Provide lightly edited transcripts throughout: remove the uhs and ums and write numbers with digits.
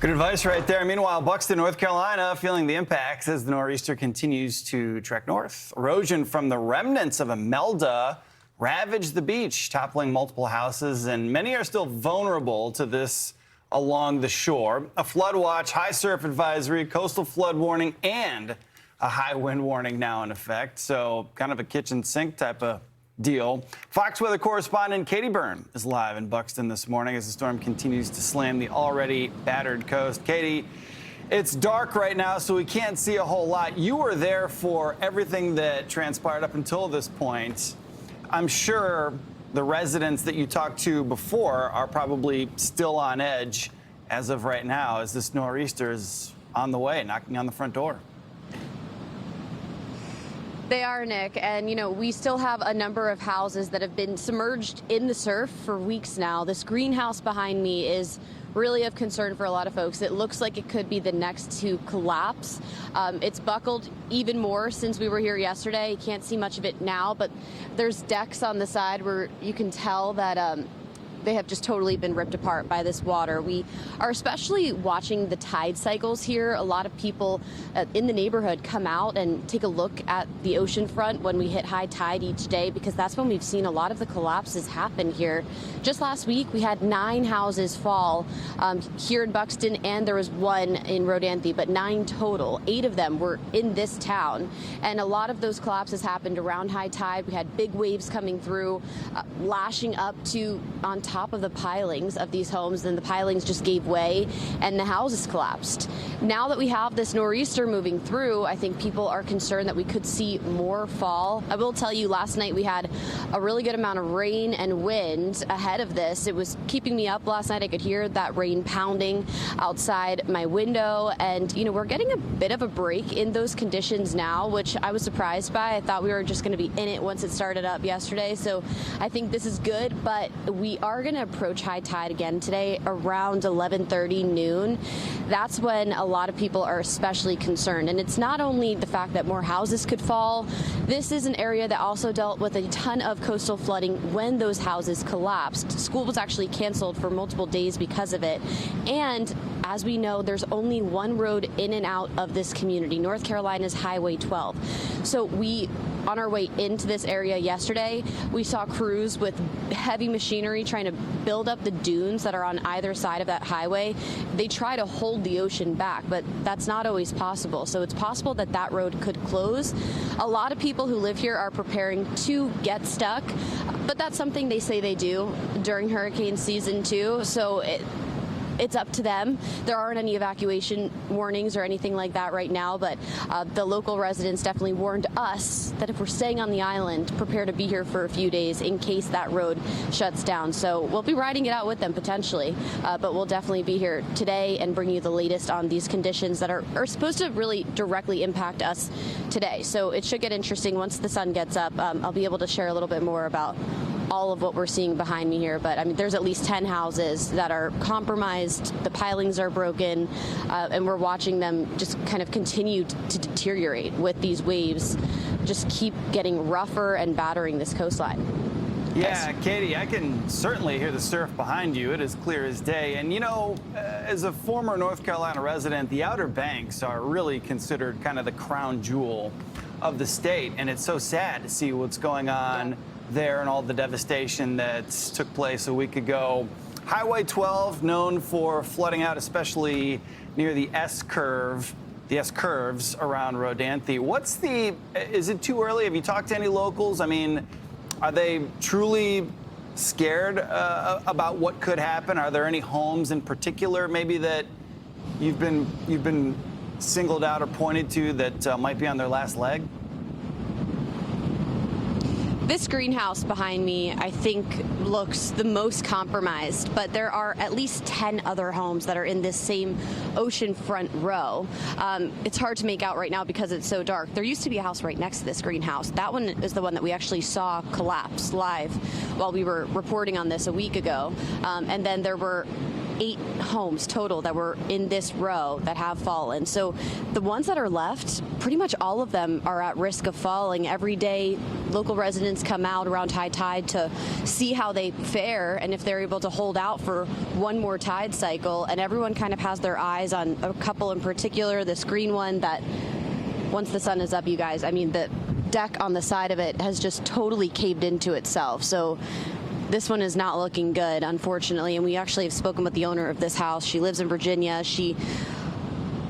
Good advice right there. Meanwhile, Buxton, North Carolina, feeling the impacts as the nor'easter continues to trek north. Erosion from the remnants of Imelda ravaged the beach, toppling multiple houses, and many are still vulnerable to this along the shore. A flood watch, high surf advisory, coastal flood warning, and a high wind warning now in effect. So kind of a kitchen sink type of deal. Fox weather correspondent Katie Byrne is live in Buxton this morning as the storm continues to slam the already battered coast. Katie, it's dark right now, so we can't see a whole lot. You were there for everything that transpired up until this point. I'm sure the residents that you talked to before are probably still on edge as of right now, as this nor'easter is on the way, knocking on the front door. They are, Nick, and we still have a number of houses that have been submerged in the surf for weeks now. This greenhouse behind me is really of concern for a lot of folks. It looks like it could be the next to collapse. It's buckled even more since we were here yesterday. You can't see much of it now, but there's decks on the side where you can tell that they have just totally been ripped apart by this water. We are especially watching the tide cycles here. A lot of people in the neighborhood come out and take a look at the ocean front when we hit high tide each day, because that's when we've seen a lot of the collapses happen here. Just last week, we had 9 houses fall here in Buxton, and there was 1 in Rodanthe, but 9 total. 8 of them were in this town, and a lot of those collapses happened around high tide. We had big waves coming through, lashing up to on top of the pilings of these homes. Then the pilings just gave way and the houses collapsed. Now that we have this nor'easter moving through, I think people are concerned that we could see more fall. I will tell you, last night we had a really good amount of rain and wind ahead of this. It was keeping me up last night. I could hear that rain pounding outside my window, and we're getting a bit of a break in those conditions now, which I was surprised by. I thought we were just going to be in it once it started up yesterday, so I think this is good, but we are going to approach high tide again today around 11:30 noon. That's when a lot of people are especially concerned, and it's not only the fact that more houses could fall. This is an area that also dealt with a ton of coastal flooding when those houses collapsed. School was actually canceled for multiple days because of it, and as we know, there's only one road in and out of this community, North Carolina's Highway 12. So on our way into this area yesterday, we saw crews with heavy machinery trying to build up the dunes that are on either side of that highway. They try to hold the ocean back, but that's not always possible. So it's possible that that road could close. A lot of people who live here are preparing to get stuck, but that's something they say they do during hurricane season too. So it's up to them. There aren't any evacuation warnings or anything like that right now, but the local residents definitely warned us that if we're staying on the island, prepare to be here for a few days in case that road shuts down. So we'll be riding it out with them potentially, but we'll definitely be here today and bring you the latest on these conditions that are supposed to really directly impact us today. So it should get interesting once the sun gets up. I'll be able to share a little bit more about all of what we're seeing behind me here, but I mean, there's at least 10 houses that are compromised. The pilings are broken, and we're watching them just kind of continue to deteriorate with these waves, just keep getting rougher and battering this coastline. Yeah, Katie, I can certainly hear the surf behind you. It is clear as day. And as a former North Carolina resident, the Outer Banks are really considered kind of the crown jewel of the state, and it's so sad to see what's going on there and all the devastation that took place a week ago. Highway 12, known for flooding out, especially near the S-curves around Rodanthe. Is it too early? Have you talked to any locals? I mean, are they truly scared about what could happen? Are there any homes in particular maybe that you've been singled out or pointed to that might be on their last leg? This greenhouse behind me, I think, looks the most compromised, but there are at least 10 other homes that are in this same oceanfront row. It's hard to make out right now because it's so dark. There used to be a house right next to this greenhouse. That one is the one that we actually saw collapse live while we were reporting on this a week ago. And then there were 8 homes total that were in this row that have fallen. So the ones that are left, pretty much all of them are at risk of falling. Every day, local residents come out around high tide to see how they fare and if they're able to hold out for one more tide cycle. And everyone kind of has their eyes on a couple in particular, this green one that once the sun is up, you guys, I mean, the deck on the side of it has just totally caved into itself. So this one is not looking good, unfortunately. And we actually have spoken with the owner of this house. She lives in Virginia. She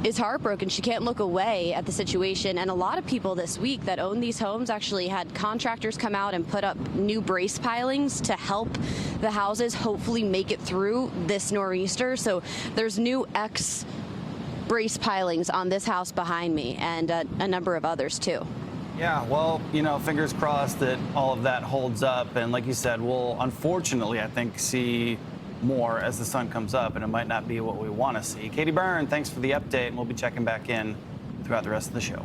is heartbroken. She can't look away at the situation. And a lot of people this week that own these homes actually had contractors come out and put up new brace pilings to help the houses hopefully make it through this nor'easter. So there's new brace pilings on this house behind me and a number of others too. Yeah, well, fingers crossed that all of that holds up. And like you said, we'll unfortunately, I think, see more as the sun comes up, and it might not be what we want to see. Katie Byrne, thanks for the update, and we'll be checking back in throughout the rest of the show.